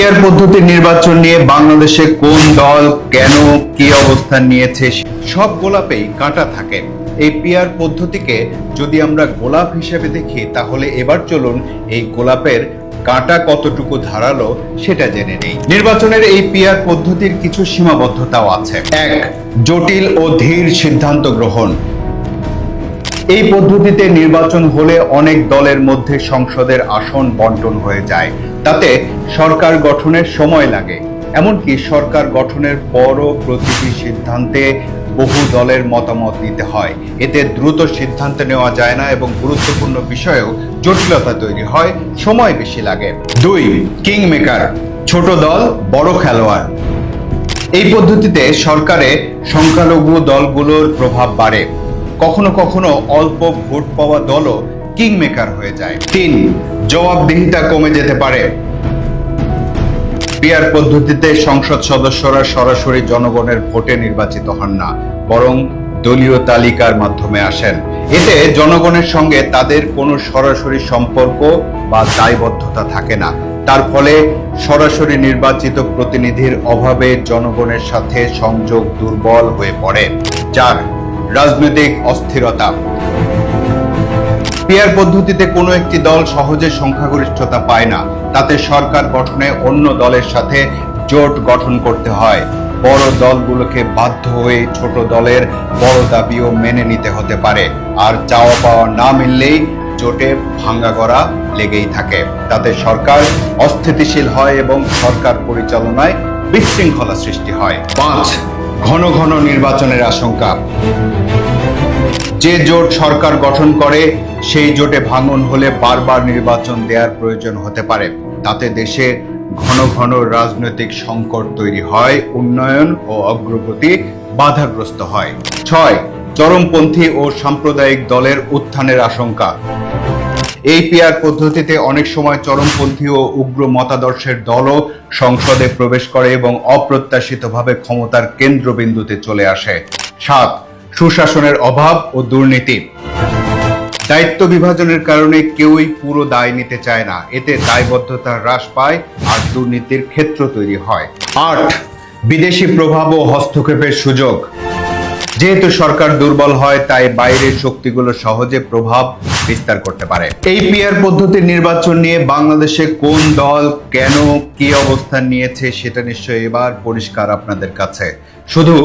PR পদ্ধতির নির্বাচন নিয়ে বাংলাদেশে কোন দল কেন কি অবস্থান নিয়েছে সব গোলাপেই কাঁটা থাকে। এই পিআর পদ্ধতিকে যদি আমরা গোলাপ হিসেবে দেখি তাহলে এবার চলুন এই গোলাপের কাঁটা কতটুকু ধারালো সেটা জেনে নেই। নির্বাচনের এই পিআর পদ্ধতির কিছু সীমাবদ্ধতাও আছে। 1. জটিল ও ধীর সিদ্ধান্ত গ্রহণ। এই পদ্ধতিতে নির্বাচন হলে অনেক দলের মধ্যে সংসদের আসন বন্টন হয়ে যায়, তাতে সরকার গঠনের সময় লাগে। এমনকি সরকার গঠনের পরও প্রতিটি সিদ্ধান্তে বহু দলের মতামত নিতে হয়। এতে দ্রুত সিদ্ধান্ত নেওয়া যায় না এবং গুরুত্বপূর্ণ বিষয়েও জটিলতা তৈরি হয়, সময় বেশি লাগে। 2. কিং মেকার, ছোট দল বড় খেলোয়াড়। এই পদ্ধতিতে সরকারে সংখ্যালঘু দলগুলোর প্রভাব বাড়ে। কখনো কখনো অল্প ভোট পাওয়া দলও কিং মেকার হয়ে যায়। 3. জবাবদিহিতা কমে যেতে পারে। পিআর পদ্ধতিতে সংসদ সদস্যরা সরাসরি জনগণের ভোটে নির্বাচিত হন না, বরং দলীয় তালিকার মাধ্যমে আসেন। এতে জনগণের সঙ্গে তাদের কোনো সরাসরি সম্পর্ক বা দায়বদ্ধতা থাকে না। তার ফলে সরাসরি নির্বাচিত প্রতিনিধির অভাবে জনগণের সাথে সংযোগ দুর্বল হয়ে পড়ে। 4. রাজনৈতিক অস্থিরতা। পিআর পদ্ধতিতে কোনো একটি দল সহজে সংখ্যাগরিষ্ঠতা পায় না, তাতে সরকার গঠনে অন্য দলের সাথে জোট গঠন করতে হয়। বড় দলগুলোকে বাধ্য হয়ে ছোট দলের বড় দাবিও মেনে নিতে হতে পারে, আর চাওয়া পাওয়া না মিললেই জোটে ভাঙাগড়া লেগেই থাকে। তাতে সরকার অস্থিতিশীল হয় এবং সরকার পরিচালনায় বিশৃঙ্খলা সৃষ্টি হয়। 5. ঘন ঘন নির্বাচনের আশঙ্কা। যে জোট সরকার গঠন করে সেই জোটে ভাঙন হলে বারবার নির্বাচন দেওয়ার প্রয়োজন হতে পারে। তাতে দেশে ঘন ঘন রাজনৈতিক সংকট তৈরি হয়, উন্নয়ন ও অগ্রগতি বাধাগ্রস্ত হয়। 6. চরমপন্থী ও সাম্প্রদায়িক দলের উত্থানের আশঙ্কা। এই পিআর পদ্ধতিতে অনেক সময় চরমপন্থী ও উগ্র মতাদর্শের দলও সংসদে প্রবেশ করে এবং অপ্রত্যাশিতভাবে ক্ষমতার কেন্দ্রবিন্দুতে চলে আসে। 7. সুশাসনের অভাব ও দুর্নীতি। দায়িত্ব বিভাজনের কারণে কেউই পুরো দায় নিতে চায় না, এতে দায়বদ্ধতা হ্রাস পায় আর দুর্নীতির ক্ষেত্র তৈরি হয়। 8. বিদেশি প্রভাব ও হস্তক্ষেপের সুযোগ। যেহেতু সরকার দুর্বল হয়, তাই বাইরের শক্তিগুলো সহজে প্রভাব বিস্তার করতে পারে। এই পিআর পদ্ধতির নির্বাচন নিয়ে বাংলাদেশে কোন দল কেন কি অবস্থান নিয়েছে সেটা নিশ্চয়ই এবার পরিষ্কার আপনাদের কাছে। শুধু